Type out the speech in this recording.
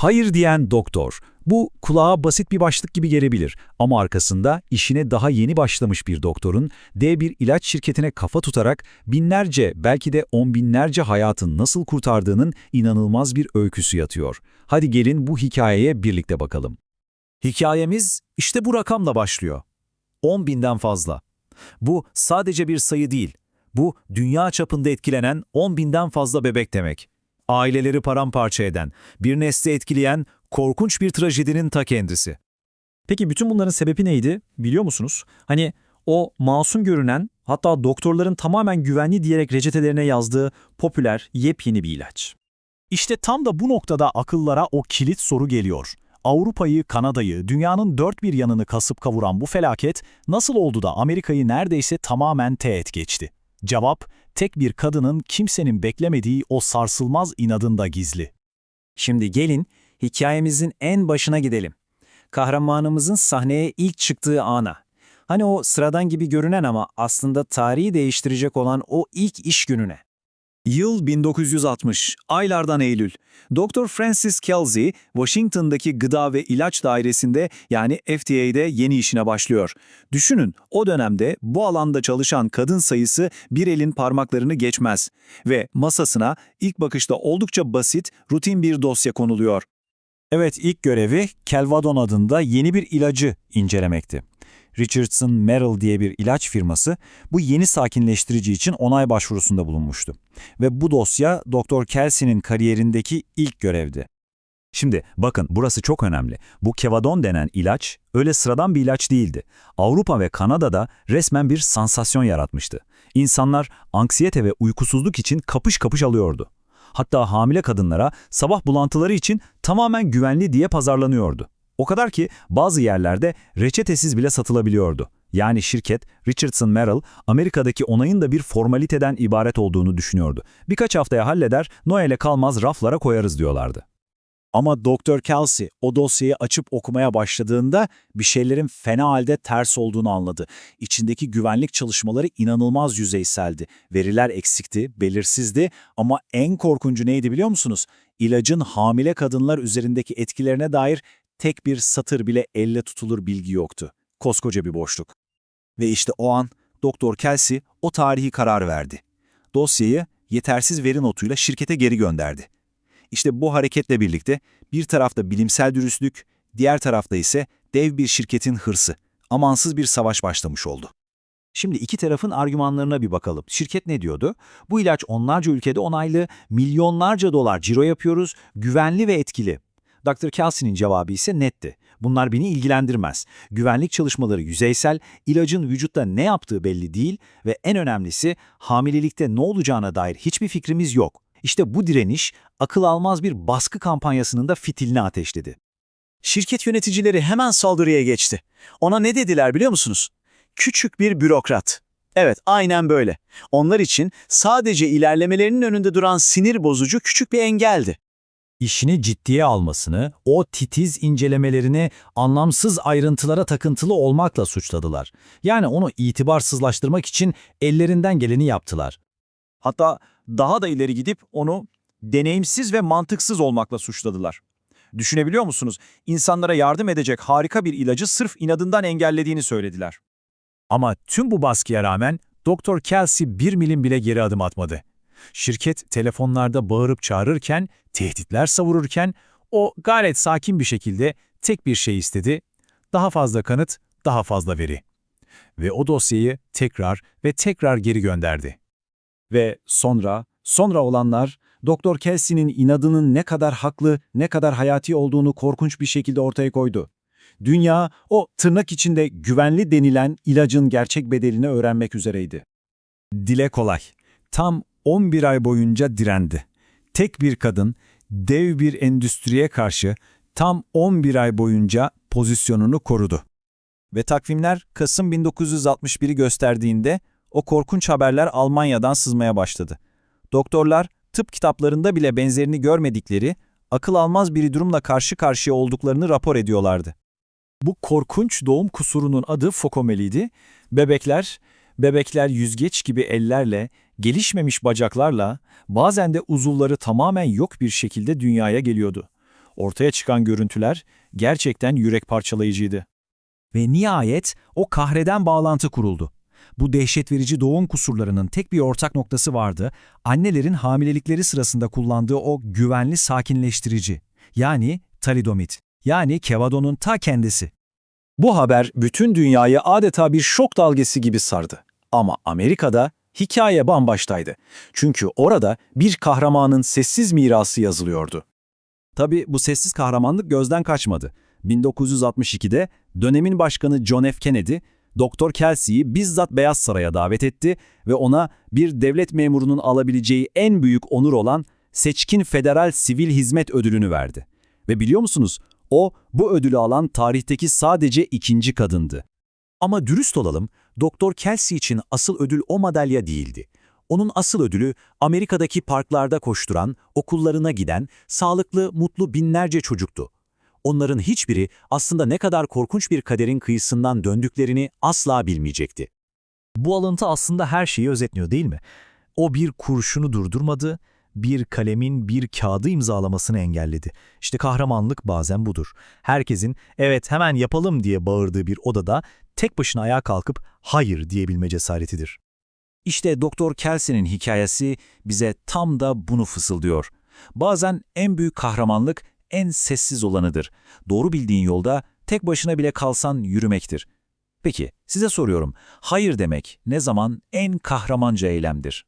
Hayır diyen doktor. Bu kulağa basit bir başlık gibi gelebilir ama arkasında işine daha yeni başlamış bir doktorun dev bir ilaç şirketine kafa tutarak binlerce belki de on binlerce hayatın nasıl kurtardığının inanılmaz bir öyküsü yatıyor. Hadi gelin bu hikayeye birlikte bakalım. Hikayemiz işte bu rakamla başlıyor. 10 binden fazla. Bu sadece bir sayı değil. Bu dünya çapında etkilenen 10 binden fazla bebek demek. Aileleri paramparça eden, bir nesli etkileyen korkunç bir trajedinin ta kendisi. Peki bütün bunların sebebi neydi biliyor musunuz? Hani o masum görünen, hatta doktorların tamamen güvenli diyerek reçetelerine yazdığı popüler, yepyeni bir ilaç. İşte tam da bu noktada akıllara o kilit soru geliyor. Avrupa'yı, Kanada'yı, dünyanın dört bir yanını kasıp kavuran bu felaket nasıl oldu da Amerika'yı neredeyse tamamen teğet geçti? Cevap, tek bir kadının kimsenin beklemediği o sarsılmaz inadında gizli. Şimdi gelin hikayemizin en başına gidelim. Kahramanımızın sahneye ilk çıktığı ana. Hani o sıradan gibi görünen ama aslında tarihi değiştirecek olan o ilk iş gününe. Yıl 1960, aylardan Eylül. Dr. Francis Kelsey, Washington'daki Gıda ve İlaç Dairesi'nde yani FDA'de yeni işine başlıyor. Düşünün, o dönemde bu alanda çalışan kadın sayısı bir elin parmaklarını geçmez. Ve masasına ilk bakışta oldukça basit, rutin bir dosya konuluyor. Evet, ilk görevi Kelvadon adında yeni bir ilacı incelemekti. Richardson Merrill diye bir ilaç firması bu yeni sakinleştirici için onay başvurusunda bulunmuştu. Ve bu dosya Dr. Kelsey'nin kariyerindeki ilk görevdi. Şimdi bakın burası çok önemli. Bu Kevadon denen ilaç öyle sıradan bir ilaç değildi. Avrupa ve Kanada'da resmen bir sansasyon yaratmıştı. İnsanlar anksiyete ve uykusuzluk için kapış kapış alıyordu. Hatta hamile kadınlara sabah bulantıları için tamamen güvenli diye pazarlanıyordu. O kadar ki bazı yerlerde reçetesiz bile satılabiliyordu. Yani şirket Richardson Merrill, Amerika'daki onayın da bir formaliteden ibaret olduğunu düşünüyordu. Birkaç haftaya halleder, Noel'e kalmaz raflara koyarız diyorlardı. Ama Dr. Kelsey o dosyayı açıp okumaya başladığında bir şeylerin fena halde ters olduğunu anladı. İçindeki güvenlik çalışmaları inanılmaz yüzeyseldi. Veriler eksikti, belirsizdi ama en korkuncu neydi biliyor musunuz? İlacın hamile kadınlar üzerindeki etkilerine dair tek bir satır bile elle tutulur bilgi yoktu. Koskoca bir boşluk. Ve işte o an Dr. Kelsey o tarihi karar verdi. Dosyayı yetersiz veri notuyla şirkete geri gönderdi. İşte bu hareketle birlikte bir tarafta bilimsel dürüstlük, diğer tarafta ise dev bir şirketin hırsı, amansız bir savaş başlamış oldu. Şimdi iki tarafın argümanlarına bir bakalım. Şirket ne diyordu? Bu ilaç onlarca ülkede onaylı, milyonlarca dolar ciro yapıyoruz, güvenli ve etkili. Dr. Kelsey'nin cevabı ise netti. Bunlar beni ilgilendirmez. Güvenlik çalışmaları yüzeysel, ilacın vücutta ne yaptığı belli değil ve en önemlisi hamilelikte ne olacağına dair hiçbir fikrimiz yok. İşte bu direniş akıl almaz bir baskı kampanyasının da fitilini ateşledi. Şirket yöneticileri hemen saldırıya geçti. Ona ne dediler biliyor musunuz? Küçük bir bürokrat. Evet, aynen böyle. Onlar için sadece ilerlemelerinin önünde duran sinir bozucu küçük bir engeldi. İşini ciddiye almasını, o titiz incelemelerini anlamsız ayrıntılara takıntılı olmakla suçladılar. Yani onu itibarsızlaştırmak için ellerinden geleni yaptılar. Hatta daha da ileri gidip onu deneyimsiz ve mantıksız olmakla suçladılar. Düşünebiliyor musunuz? İnsanlara yardım edecek harika bir ilacı sırf inadından engellediğini söylediler. Ama tüm bu baskıya rağmen Dr. Kelsey bir milim bile geri adım atmadı. Şirket telefonlarda bağırıp çağırırken, tehditler savururken o gayet sakin bir şekilde tek bir şey istedi. Daha fazla kanıt, daha fazla veri. Ve o dosyayı tekrar ve tekrar geri gönderdi. Ve sonra olanlar Dr. Kelsey'nin inadının ne kadar haklı, ne kadar hayati olduğunu korkunç bir şekilde ortaya koydu. Dünya o tırnak içinde güvenli denilen ilacın gerçek bedelini öğrenmek üzereydi. Dile kolay. Tam 11 ay boyunca direndi. Tek bir kadın, dev bir endüstriye karşı tam 11 ay boyunca pozisyonunu korudu. Ve takvimler Kasım 1961'i gösterdiğinde o korkunç haberler Almanya'dan sızmaya başladı. Doktorlar tıp kitaplarında bile benzerini görmedikleri, akıl almaz bir durumla karşı karşıya olduklarını rapor ediyorlardı. Bu korkunç doğum kusurunun adı fokomeliydi. Bebekler yüzgeç gibi ellerle, gelişmemiş bacaklarla, bazen de uzuvları tamamen yok bir şekilde dünyaya geliyordu. Ortaya çıkan görüntüler gerçekten yürek parçalayıcıydı. Ve nihayet o kahreden bağlantı kuruldu. Bu dehşet verici doğum kusurlarının tek bir ortak noktası vardı. Annelerin hamilelikleri sırasında kullandığı o güvenli sakinleştirici. Yani talidomid. Yani Kevado'nun ta kendisi. Bu haber bütün dünyayı adeta bir şok dalgası gibi sardı. Ama Amerika'da hikaye bambaştaydı. Çünkü orada bir kahramanın sessiz mirası yazılıyordu. Tabii bu sessiz kahramanlık gözden kaçmadı. 1962'de dönemin başkanı John F. Kennedy, Doktor Kelsey'yi bizzat Beyaz Saray'a davet etti ve ona bir devlet memurunun alabileceği en büyük onur olan Seçkin Federal Sivil Hizmet Ödülünü verdi. Ve biliyor musunuz, o bu ödülü alan tarihteki sadece 2. kadındı. Ama dürüst olalım, Doktor Kelsey için asıl ödül o madalya değildi. Onun asıl ödülü Amerika'daki parklarda koşturan, okullarına giden, sağlıklı, mutlu binlerce çocuktu. Onların hiçbiri aslında ne kadar korkunç bir kaderin kıyısından döndüklerini asla bilmeyecekti. Bu alıntı aslında her şeyi özetliyor değil mi? O bir kurşunu durdurmadı, bir kalemin bir kağıdı imzalamasını engelledi. İşte kahramanlık bazen budur. Herkesin evet hemen yapalım diye bağırdığı bir odada tek başına ayağa kalkıp hayır diyebilme cesaretidir. İşte Doktor Kelsey'nin hikayesi bize tam da bunu fısıldıyor. Bazen en büyük kahramanlık en sessiz olanıdır. Doğru bildiğin yolda tek başına bile kalsan yürümektir. Peki, size soruyorum, hayır demek ne zaman en kahramanca eylemdir?